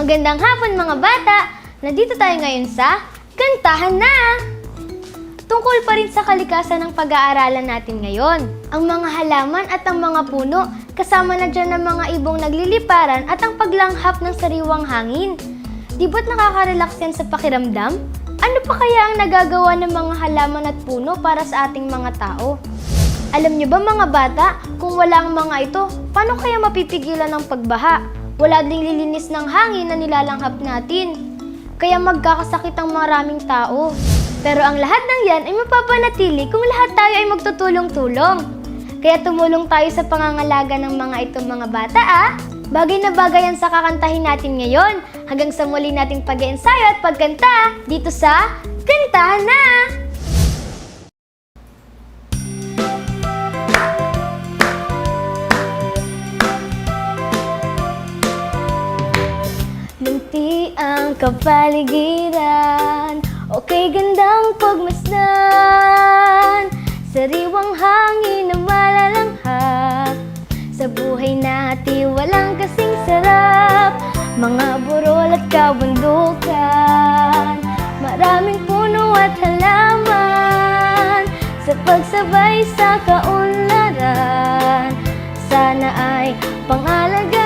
Magandang hapon mga bata! Nandito tayo ngayon sa Kantahan Na! Tungkol pa rin sa kalikasan ng pag-aaralan natin ngayon. Ang mga halaman at ang mga puno, kasama na dyan ang mga ibong nagliliparan at ang paglanghap ng sariwang hangin. Di ba't nakaka-relax yan sa pakiramdam? Ano pa kaya ang nagagawa ng mga halaman at puno para sa ating mga tao? Alam niyo ba mga bata, kung wala ang mga ito, paano kaya mapipigilan ang pagbaha? Wala ding lilinis ng hangin na nilalanghap natin. Kaya magkakasakit ang maraming tao. Pero ang lahat ng yan ay mapapanatili kung lahat tayo ay magtutulong-tulong. Kaya tumulong tayo sa pangangalaga ng mga itong mga bata Bagay na bagay yan sa kakantahin natin ngayon. Hanggang sa muli nating pag-iensayo at pagkanta dito sa Kantahan Na! Lunti ang kapaligiran, okay gandang pagmasdan, sariwang hangin na malalanghap, sa buhay natin walang kasing sarap, mga burol at kabundukan, maraming puno at halaman, sa pagsabay sa kaunlaran, sana ay pangalaga